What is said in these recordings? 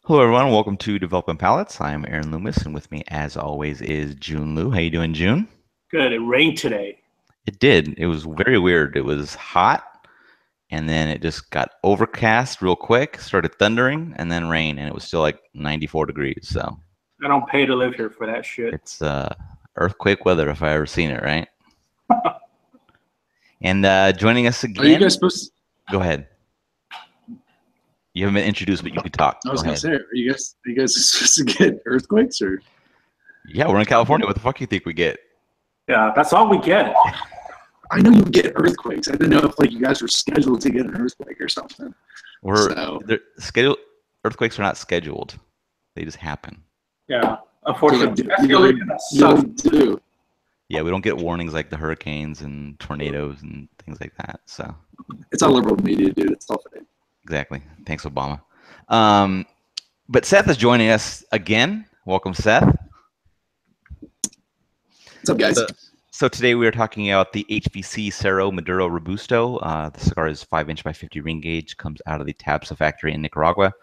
Hello, everyone. Welcome to Developing Palates. I am Aaron Loomis, and with me, as always, is Jiunn Liu. How you doing, Jiunn? Good. It rained today. It did. It was very weird. It was hot, and then it just got overcast real quick, started thundering, and then rain, and it was still like 94 degrees. So I don't pay to live here for that shit. it's earthquake weather if I ever seen it, right? And joining us Are you again, guys supposed go ahead. You haven't been introduced, but you can talk. I was Go gonna ahead. say, are you guys supposed to get earthquakes or? Yeah, we're in California. What the fuck do you think we get? Yeah, that's all we get. I know you get earthquakes. I didn't know if like you guys were scheduled to get an earthquake or something. We're So scheduled. Earthquakes are not scheduled; they just happen. Yeah, you unfortunately, really, that's you the only really, thing that you sucks. really do. Yeah, we don't get warnings like the hurricanes and tornadoes and things like that. So It's all liberal media, dude. It's all fake. exactly. Thanks, Obama. Um, but Seth is joining us again. Welcome, Seth. What's up, guys? So today we are talking about the HVC Cerro Maduro Robusto. The cigar is 5" by 50 ring gauge, comes out of the Tabsa factory in Nicaragua.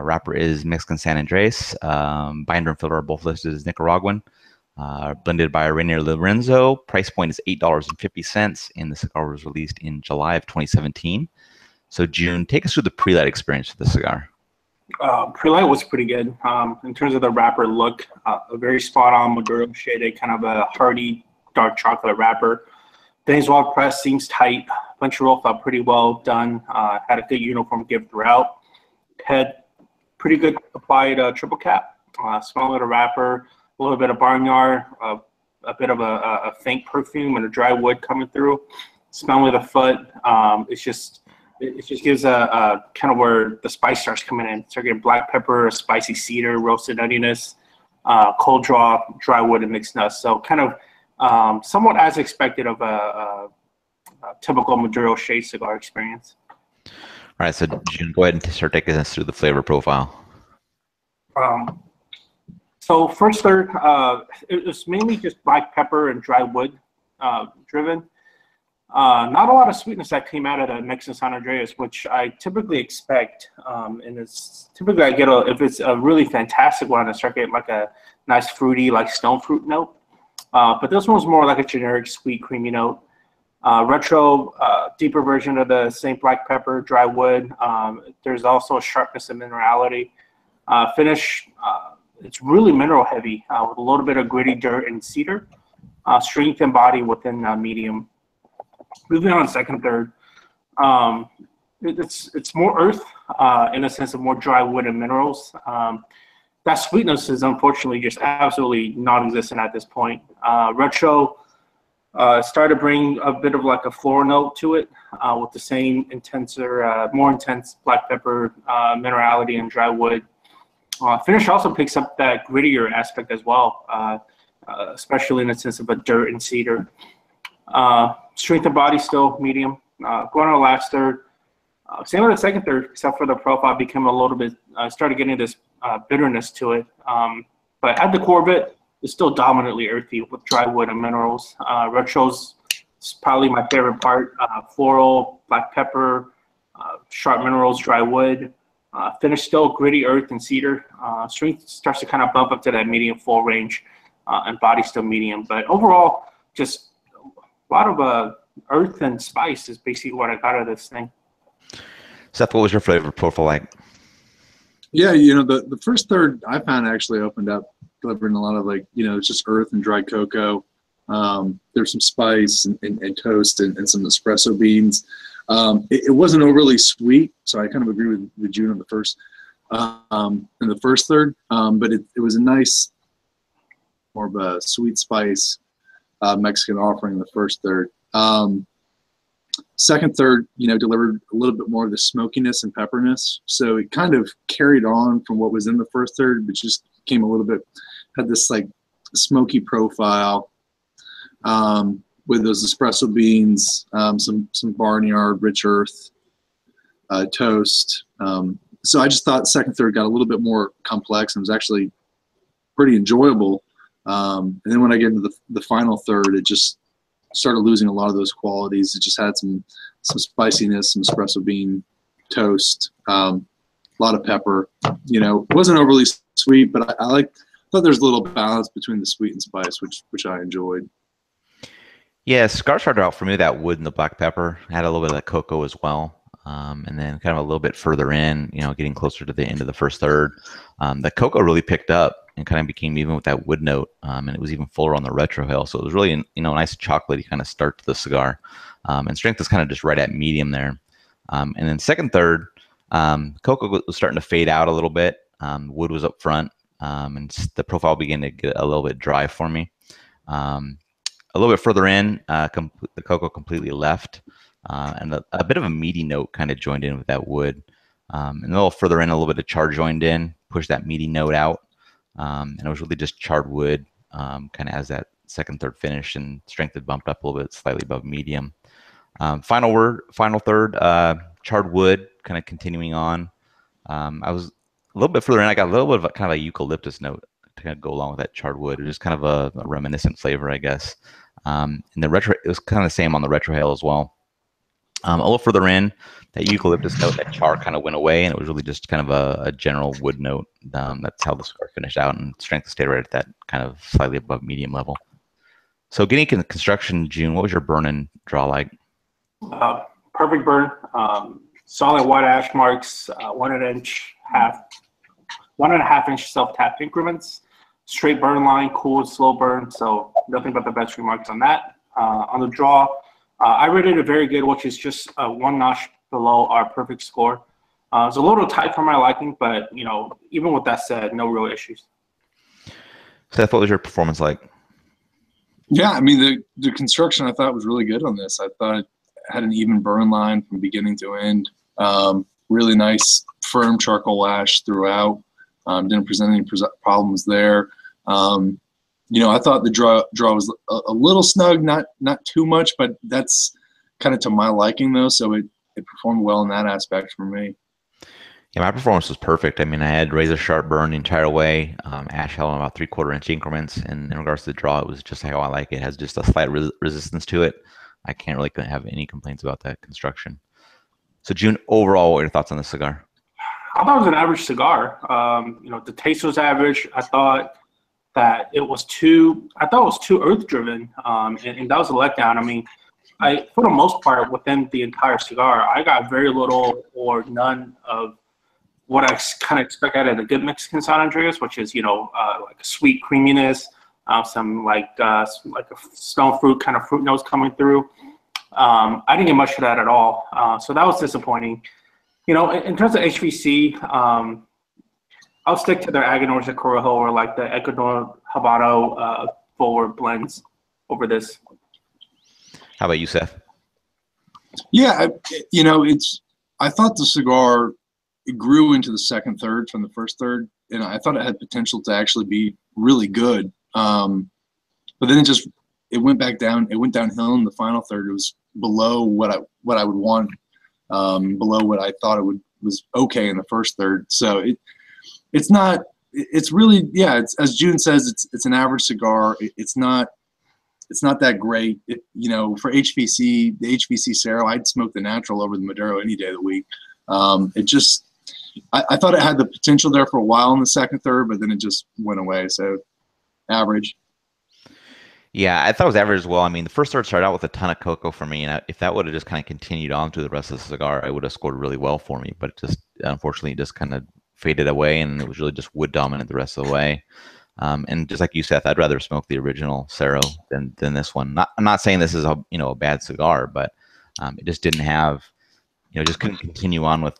Wrapper is Mexican San Andres. Binder and filler are both listed as Nicaraguan. Blended by Rainier Lorenzo. Price point is $8.50, and the cigar was released in July of 2017. So Jiunn, take us through the pre-light experience of the cigar. Pre-light was pretty good. In terms of the wrapper look, a very spot-on Maduro shaded, kind of a hearty dark chocolate wrapper. Things well pressed, seems tight. Punch roll felt pretty well done. Had a good uniform give throughout. Had pretty good applied triple cap. Smell of the wrapper, a little bit of barnyard, a bit of a faint perfume and a dry wood coming through. Smell of the foot. It just gives a kind of where the spice starts coming in. So you're getting black pepper, spicy cedar, roasted onionness, cold draw, dry wood, and mixed nuts. So kind of somewhat as expected of a typical Maduro shade cigar experience. All right, so Jiunn, go ahead and start taking us through the flavor profile. So first third, it was mainly just black pepper and dry wood driven. Not a lot of sweetness that came out of the Mexican San Andreas, which I typically expect. And it's typically I get if it's a really fantastic one, I start getting like a nice fruity, like stone fruit note. But this one's more like a generic sweet, creamy note. Retro, deeper version of the same black pepper, dry wood. There's also a sharpness and minerality. Finish, it's really mineral heavy with a little bit of gritty dirt and cedar. Strength and body within medium. Moving on to second, third, it's more earth in a sense of more dry wood and minerals. That sweetness is unfortunately just absolutely non-existent at this point. Retro started to bring a bit of like a floral note to it with the same intenser, more intense black pepper minerality and dry wood. Finish also picks up that grittier aspect as well, especially in the sense of a dirt and cedar. Strength of body still medium. Going on the last third. Same with the second third, except for the profile became a little bit, started getting this bitterness to it. But at the core of it, it's still dominantly earthy with dry wood and minerals. Retro's is probably my favorite part. Floral, black pepper, sharp minerals, dry wood. Finish still gritty earth and cedar. Strength starts to kind of bump up to that medium full range, and body still medium. But overall, just a lot of earth and spice is basically what I got out of this thing. Seth, what was your flavor profile like? Yeah, the first third I found actually opened up, delivering a lot of it's just earth and dried cocoa. There's some spice and toast and some espresso beans. It wasn't overly sweet, so I kind of agree with Jiunn in the first third. But it was a nice, more of a sweet spice Mexican offering in the first third. Second third, delivered a little bit more of the smokiness and pepperness. So it kind of carried on from what was in the first third, but just came a little bit, had this like smoky profile with those espresso beans, some barnyard, rich earth, toast. So I just thought second third got a little bit more complex and was actually pretty enjoyable. And then when I get into the final third, it just started losing a lot of those qualities. It just had some spiciness, some espresso bean toast. a lot of pepper. You know, it wasn't overly sweet, but I thought there's a little balance between the sweet and spice, which I enjoyed. Yeah, cigar started out for me that wood and the black pepper. Had a little bit of that cocoa as well. And then kind of a little bit further in, you know, getting closer to the end of the first third, the cocoa really picked up and kind of became even with that wood note. And it was even fuller on the retrohale. So it was really, you know, a nice chocolatey kind of start to the cigar. And strength is kind of just right at medium there. And then second third, cocoa was starting to fade out a little bit. Wood was up front, and the profile began to get a little bit dry for me. A little bit further in, the cocoa completely left, and a bit of a meaty note kind of joined in with that wood. And a little further in, a little bit of char joined in, pushed that meaty note out. And it was really just charred wood, kind of as that second, third finish, and strength had bumped up a little bit, slightly above medium. Final third, charred wood, kind of continuing on. I was a little bit further in. I got a little bit of a kind of a eucalyptus note to kind of go along with that charred wood. It was just kind of a reminiscent flavor, I guess. And the retro, it was kind of the same on the retrohale as well. A little further in, that eucalyptus note, that char kind of went away, and it was really just kind of a general wood note. That's how the cigar finished out, and strength stayed right at that kind of slightly above medium level. So getting into construction, Jiunn, what was your burn and draw like? Perfect burn. Solid white ash marks, 1.5 inch self-tap increments, straight burn line, cool, slow burn. So nothing but the best remarks on that. On the draw, I rated it very good, which is just one notch below our perfect score. It's a little tight for my liking, but you know, even with that said, no real issues. Seth, what was your performance like? Yeah, I mean, the construction I thought was really good on this. I thought it had an even burn line from beginning to end. Really nice, firm charcoal ash throughout. Didn't present any problems there. You know, I thought the draw was a little snug, not too much, but that's kind of to my liking though. So it performed well in that aspect for me. Yeah, my performance was perfect. I mean, I had razor sharp burn the entire way. Ash held on about 3/4 inch increments, and in regards to the draw, it was just how I like it. It has just a slight resistance to it. I can't really have any complaints about that construction. So, Jiunn, overall, what are your thoughts on the cigar? I thought it was an average cigar. You know, the taste was average. I thought that it was too earth driven, and that was a letdown. I mean, for the most part, within the entire cigar, I got very little or none of what I kind of expect out of the good Mexican San Andreas, which is, you know, like a sweet creaminess, some like a stone fruit kind of fruit notes coming through. I didn't get much of that at all, so that was disappointing. You know, in terms of HVC, I'll stick to their Agador de Corojo or like the Ecuador Habano forward blends over this. How about you, Seth? Yeah, you know, I thought the cigar, it grew into the second third from the first third, and I thought it had potential to actually be really good. But then it went back down. It went downhill in the final third. It was below what I would want, below what I thought was okay in the first third. So it's not. It's really, yeah. It's, as Jiunn says, it's an average cigar. It's not that great. You know, for HVC, the HVC Cerro, I'd smoke the natural over the Maduro any day of the week. I thought it had the potential there for a while in the second third, but then it just went away. So average. Yeah, I thought it was average as well. I mean, the first third started out with a ton of cocoa for me, and if that would have just kind of continued on through the rest of the cigar, it would have scored really well for me. But it just, unfortunately, just kind of faded away, and it was really just wood dominant the rest of the way. And just like you, Seth, I'd rather smoke the original Cerro than this one. I'm not saying this is a bad cigar, but it just didn't have, just couldn't continue on with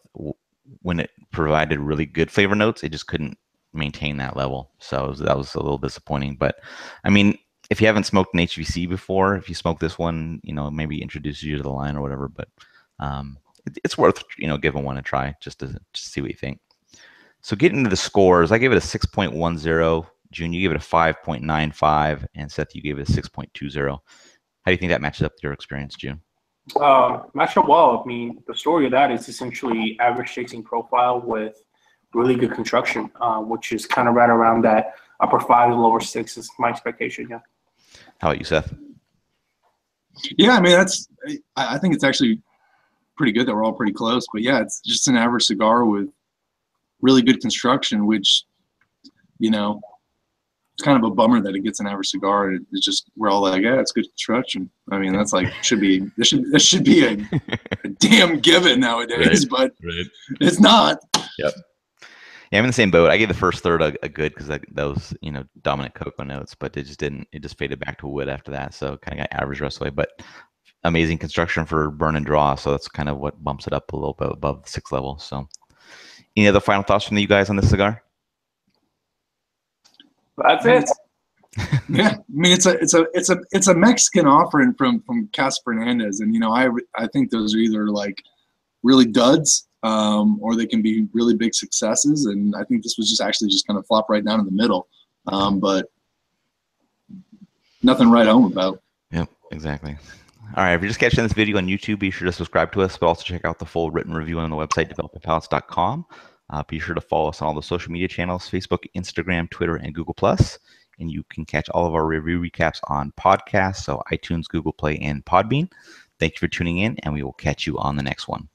when it provided really good flavor notes. It just couldn't maintain that level. So that was a little disappointing. But I mean, if you haven't smoked an HVC before, if you smoke this one, maybe introduce you to the line or whatever. But it's worth giving one a try just to see what you think. So getting into the scores, I gave it a 6.10. Jiunn, you gave it a 5.95, and Seth, you gave it a 6.20. How do you think that matches up to your experience, Jiunn? Matched up well. I mean, the story of that is essentially average chasing profile with really good construction, which is kind of right around that upper 5 to lower 6 is my expectation. Yeah. How about you, Seth? Yeah, I mean, I think it's actually pretty good that we're all pretty close. But yeah, it's just an average cigar with really good construction, which, you know, it's kind of a bummer that it gets an average cigar. It's just, we're all like, yeah, it's good construction. I mean, that's like, this should be a damn given nowadays, but it's not. Yep. Yeah, I'm in the same boat. I gave the first third a good because that was, you know, dominant cocoa notes, but it just faded back to wood after that. So kind of got average rest away, but amazing construction for burn and draw. So that's kind of what bumps it up a little bit above the 6th level. So any other final thoughts from you guys on this cigar? That's it. Yeah, I mean, it's a Mexican offering from Casa Fernandez, and you know, I think those are either like really duds, or they can be really big successes, and I think this was just kind of flop right down in the middle, but nothing to write home about. Yep, exactly. All right, if you're just catching this video on YouTube, be sure to subscribe to us, but also check out the full written review on the website, developingpalates.com. Be sure to follow us on all the social media channels, Facebook, Instagram, Twitter, and Google+. And you can catch all of our review recaps on podcasts, so iTunes, Google Play, and Podbean. Thank you for tuning in, and we will catch you on the next one.